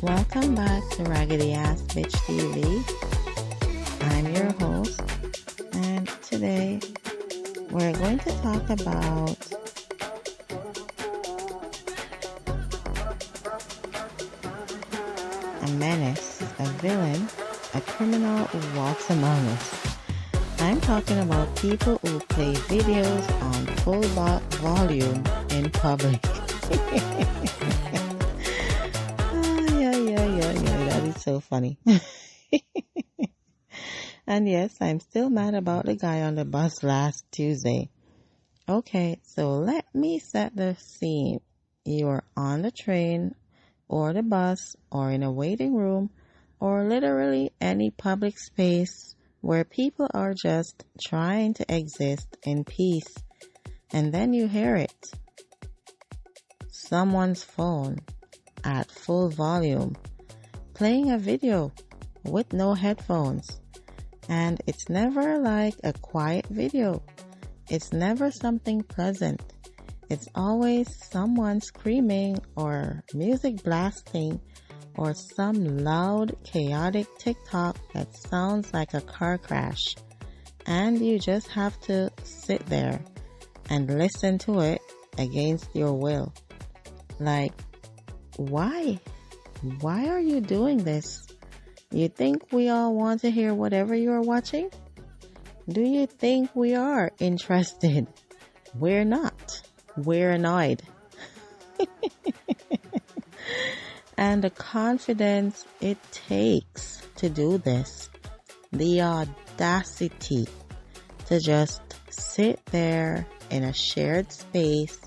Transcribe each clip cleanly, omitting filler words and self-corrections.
Welcome back to Raggedy Ass Bitch TV. I'm your host, and today we're going to talk about a menace, a villain, a criminal who walks among us. I'm talking about people who play videos on full volume in public. That is so funny. And yes, I'm still mad about the guy on the bus last Tuesday. Okay, so let me set the scene. You're on the train or the bus or in a waiting room or literally any public space where people are just trying to exist in peace. And then you hear it. Someone's phone at full volume, playing a video with no headphones. And it's never like a quiet video. It's never something pleasant. It's always someone screaming or music blasting or some loud, chaotic TikTok that sounds like a car crash. And you just have to sit there and listen to it against your will. Like, why? Why are you doing this? You think we all want to hear whatever you're watching? Do you think we are interested? We're not. We're annoyed. And the confidence it takes to do this, the audacity to just sit there in a shared space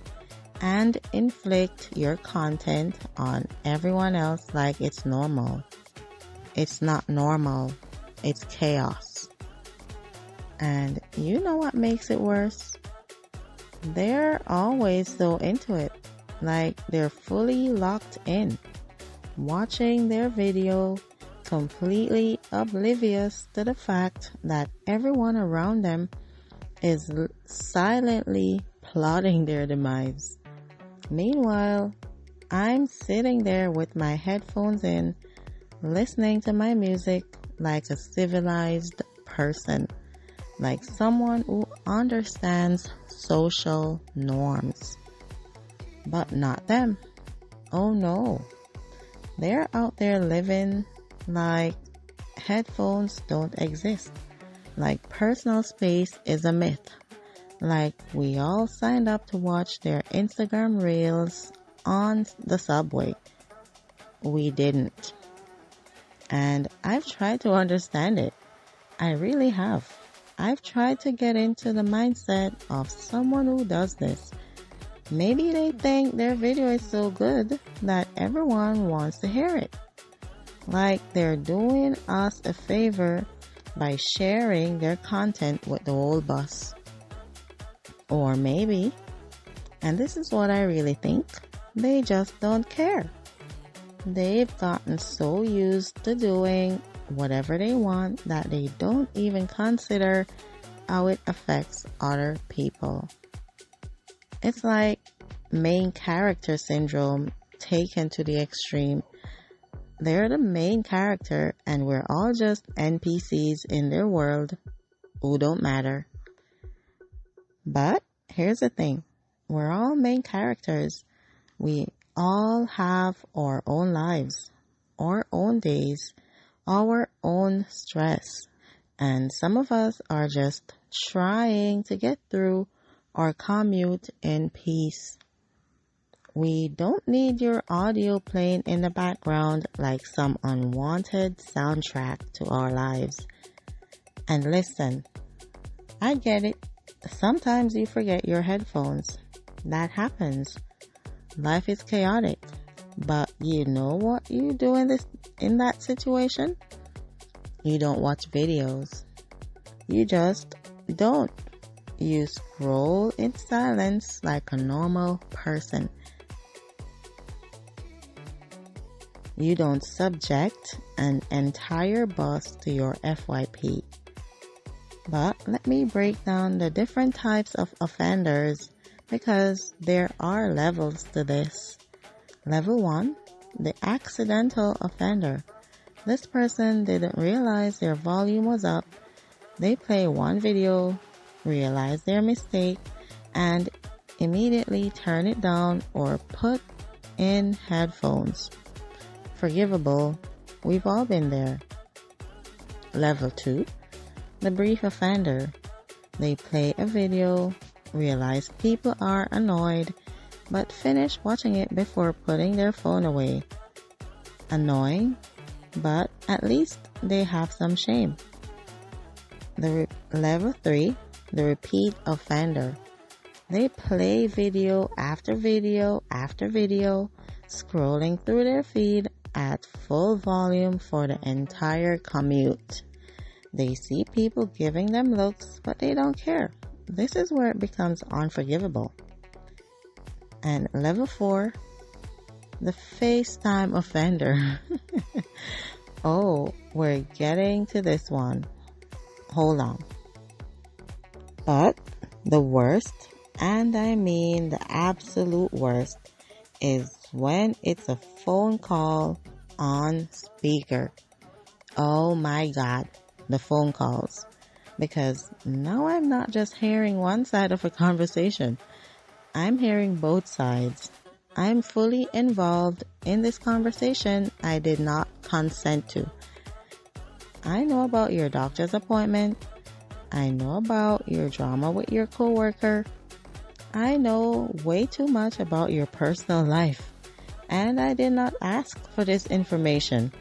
and inflict your content on everyone else like it's normal. It's not normal. It's chaos. And you know what makes it worse? They're always so into it. Like they're fully locked in, watching their video, completely oblivious to the fact that everyone around them is silently plotting their demise. Meanwhile, I'm sitting there with my headphones in, listening to my music like a civilized person, like someone who understands social norms. But not them. Oh no. They're out there living like headphones don't exist, like personal space is a myth, like we all signed up to watch their Instagram reels on the subway. We didn't. And I've tried to understand it. I really have. I've tried to get into the mindset of someone who does this. Maybe they think their video is so good that everyone wants to hear it. Like they're doing us a favor by sharing their content with the whole bus. Or maybe, and this is what I really think, they just don't care. They've gotten so used to doing whatever they want that they don't even consider how it affects other people. It's like main character syndrome taken to the extreme. They're the main character and we're all just NPCs in their world who don't matter. But here's the thing. We're all main characters. We all have our own lives, our own days, our own stress. And some of us are just trying to get through our commute in peace. We don't need your audio playing in the background like some unwanted soundtrack to our lives. And listen, I get it. Sometimes you forget your headphones. That happens. Life is chaotic. But you know what you do in that situation? You don't watch videos. You just don't. You scroll in silence like a normal person. You don't subject an entire bus to your FYP. But let me break down the different types of offenders because there are levels to this. Level 1, the accidental offender. This person didn't realize their volume was up. They play one video, realize their mistake, and immediately turn it down or put in headphones. Forgivable. We've all been there. Level 2. The brief offender. They play a video, realize people are annoyed, but finish watching it before putting their phone away. Annoying, but at least they have some shame. Level 3. The repeat offender. They play video after video after video, scrolling through their feed at full volume for the entire commute. They see people giving them looks, but they don't care. This is where it becomes unforgivable. And level 4, the FaceTime offender. Oh, we're getting to this one. Hold on. But the worst, and I mean the absolute worst, is when it's a phone call on speaker. Oh my God, the phone calls. Because now I'm not just hearing one side of a conversation. I'm hearing both sides. I'm fully involved in this conversation I did not consent to. I know about your doctor's appointment. I know about your drama with your coworker. I know way too much about your personal life. And I did not ask for this information.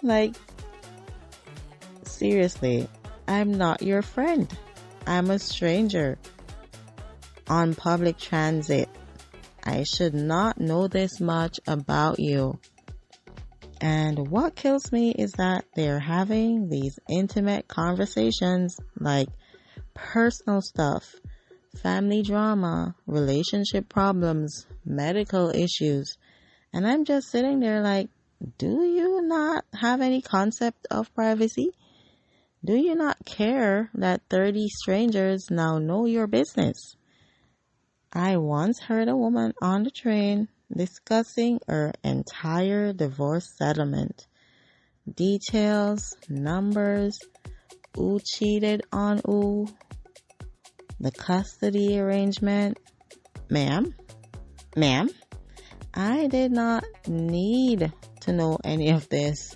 Like, seriously, I'm not your friend. I'm a stranger on public transit. I should not know this much about you. And what kills me is that they're having these intimate conversations like personal stuff, family drama, relationship problems, medical issues. And I'm just sitting there like, do you not have any concept of privacy? Do you not care that 30 strangers now know your business? I once heard a woman on the train discussing her entire divorce settlement. Details, numbers, who cheated on who, the custody arrangement. Ma'am, I did not need to know any of this.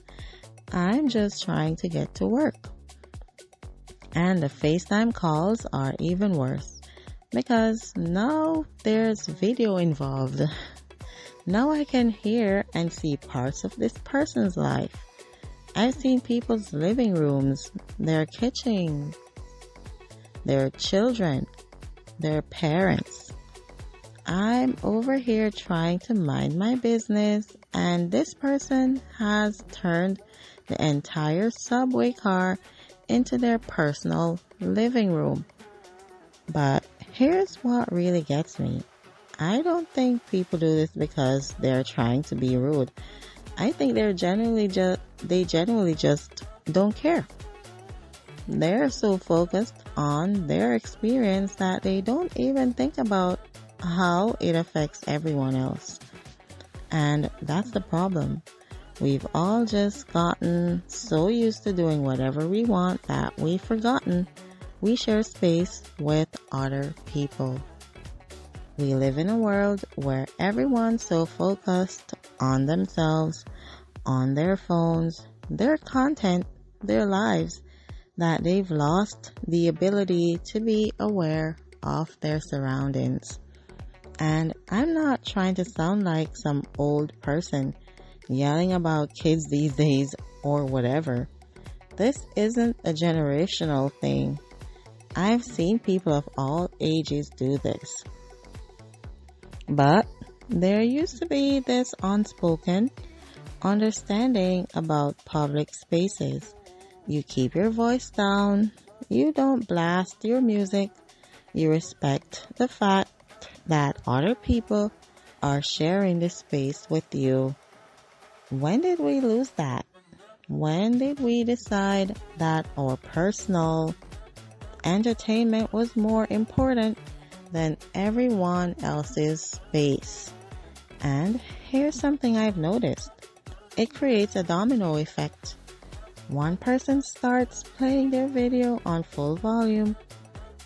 I'm just trying to get to work. And the FaceTime calls are even worse because now there's video involved. Now I can hear and see parts of this person's life. I've seen people's living rooms, their kitchen, their children, their parents. I'm over here trying to mind my business, and this person has turned the entire subway car into their personal living room. But here's what really gets me. I don't think people do this because they're trying to be rude. I think they genuinely just don't care. They're so focused on their experience that they don't even think about how it affects everyone else. And that's the problem. We've all just gotten so used to doing whatever we want that we've forgotten we share space with other people. We live in a world where everyone's so focused on themselves, on their phones, their content, their lives, that they've lost the ability to be aware of their surroundings. And I'm not trying to sound like some old person yelling about kids these days or whatever. This isn't a generational thing. I've seen people of all ages do this. But there used to be this unspoken understanding about public spaces. You keep your voice down. You don't blast your music. You respect the fact that other people are sharing this space with you. When did we lose that? When did we decide that our personal entertainment was more important than everyone else's space? And here's something I've noticed. It creates a domino effect. One person starts playing their video on full volume,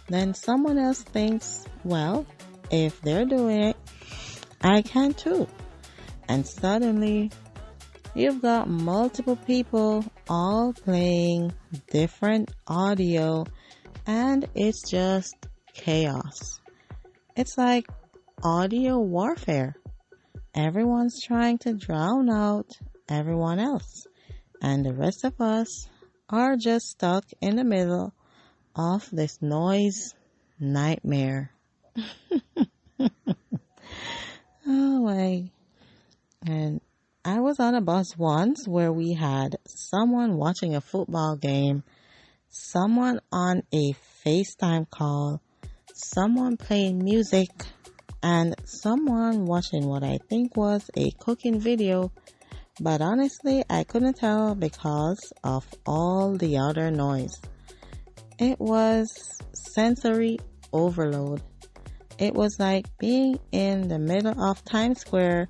then someone else thinks, well, if they're doing it, I can too. And suddenly, you've got multiple people all playing different audio, and it's just chaos. It's like audio warfare. Everyone's trying to drown out everyone else, and the rest of us are just stuck in the middle of this noise nightmare. Oh my. And I was on a bus once where we had someone watching a football game, someone on a FaceTime call, someone playing music, and someone watching what I think was a cooking video, but honestly I couldn't tell because of all the other noise. It was sensory overload. It was like being in the middle of Times Square,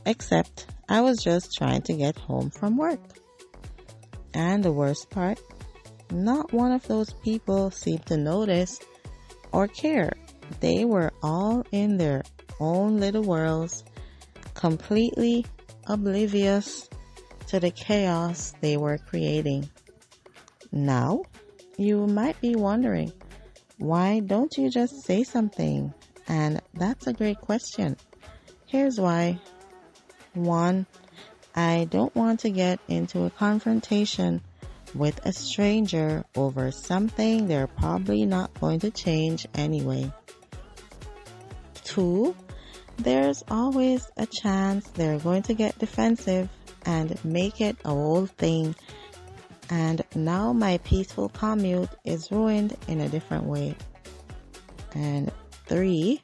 except I was just trying to get home from work. And the worst part, not one of those people seemed to notice or care. They were all in their own little worlds, completely oblivious to the chaos they were creating. Now, you might be wondering, why don't you just say something? And that's a great question. Here's why. 1, I don't want to get into a confrontation with a stranger over something they're probably not going to change anyway. 2, there's always a chance they're going to get defensive and make it a whole thing, and now my peaceful commute is ruined in a different way. And 3,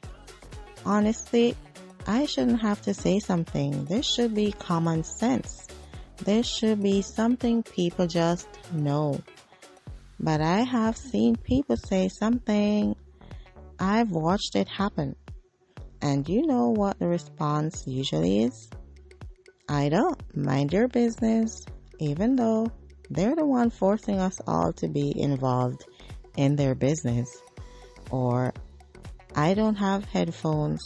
honestly, I shouldn't have to say something. This should be common sense. This should be something people just know. But I have seen people say something. I've watched it happen. And you know what the response usually is? Either mind your business, even though they're the one forcing us all to be involved in their business, or I don't have headphones,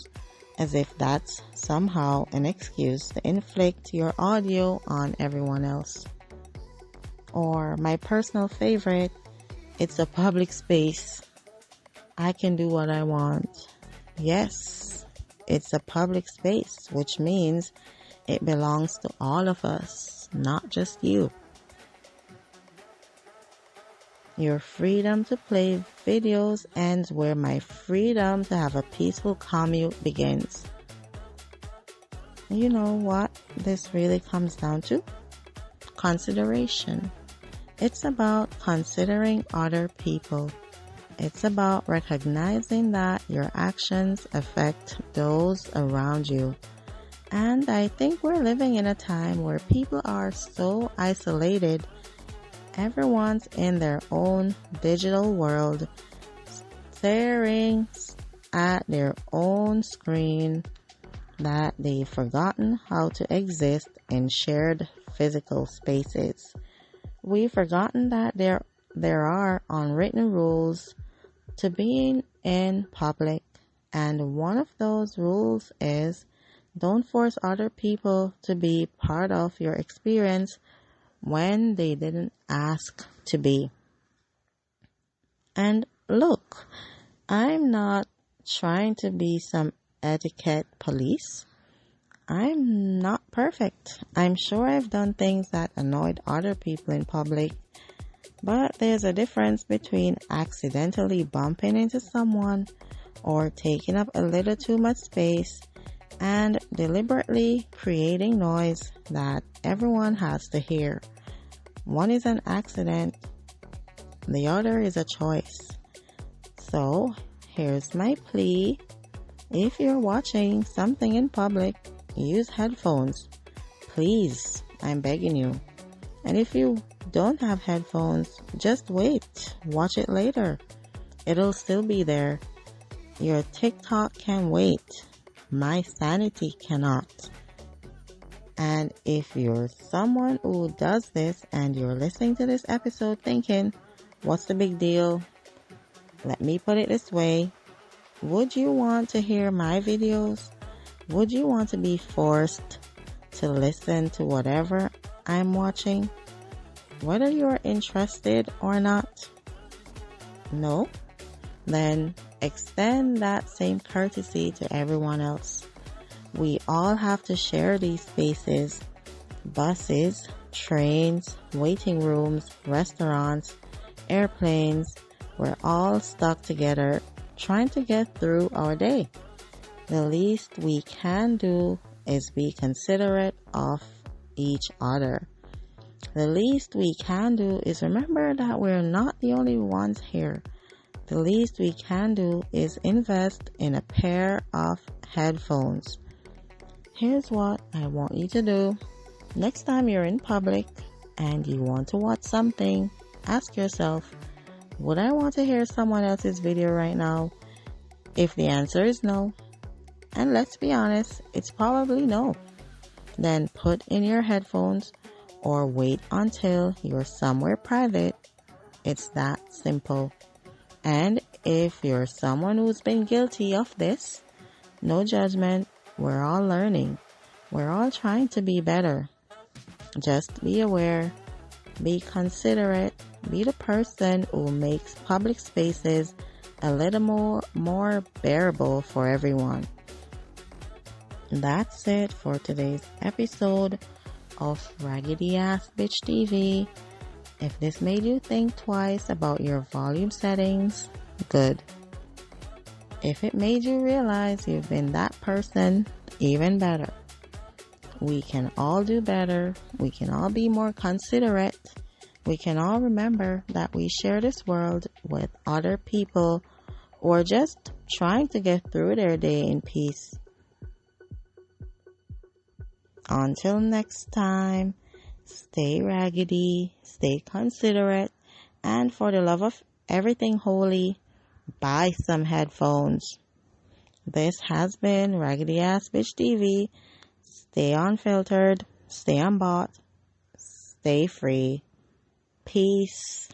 as if that's somehow an excuse to inflict your audio on everyone else. Or my personal favorite, it's a public space. I can do what I want. Yes, it's a public space, which means it belongs to all of us, not just you. Your freedom to play videos ends where my freedom to have a peaceful commute begins. You know what this really comes down to? Consideration. It's about considering other people. It's about recognizing that your actions affect those around you. And I think we're living in a time where people are so isolated. Everyone's in their own digital world, staring at their own screen, that they've forgotten how to exist in shared physical spaces. We've forgotten that there are unwritten rules to being in public, and one of those rules is don't force other people to be part of your experience when they didn't ask to be. And look, I'm not trying to be some etiquette police. I'm not perfect. I'm sure I've done things that annoyed other people in public, but there's a difference between accidentally bumping into someone or taking up a little too much space and deliberately creating noise that everyone has to hear. One is an accident, the other is a choice. So, here's my plea. If you're watching something in public, use headphones. Please, I'm begging you. And if you don't have headphones, just wait. Watch it later. It'll still be there. Your TikTok can wait. My sanity cannot. And if you're someone who does this and you're listening to this episode thinking, what's the big deal? Let me put it this way. Would you want to hear my videos? Would you want to be forced to listen to whatever I'm watching? Whether you're interested or not? No? Then extend that same courtesy to everyone else. We all have to share these spaces. Buses, trains, waiting rooms, restaurants, airplanes. We're all stuck together trying to get through our day. The least we can do is be considerate of each other. The least we can do is remember that we're not the only ones here. The least we can do is invest in a pair of headphones. Here's what I want you to do. Next time you're in public and you want to watch something, ask yourself, would I want to hear someone else's video right now? If the answer is no, and let's be honest, it's probably no, then put in your headphones or wait until you're somewhere private. It's that simple. And if you're someone who's been guilty of this, no judgment. We're all learning. We're all trying to be better. Just be aware. Be considerate. Be the person who makes public spaces a little more bearable for everyone. That's it for today's episode of Raggedy Ass Bitch TV. If this made you think twice about your volume settings, good. If it made you realize you've been that person, even better. We can all do better. We can all be more considerate. We can all remember that we share this world with other people who are just trying to get through their day in peace. Until next time, stay raggedy, stay considerate, and for the love of everything holy, buy some headphones. This has been Raggedy Ass Bitch TV. Stay unfiltered, stay unbought, stay free. Peace.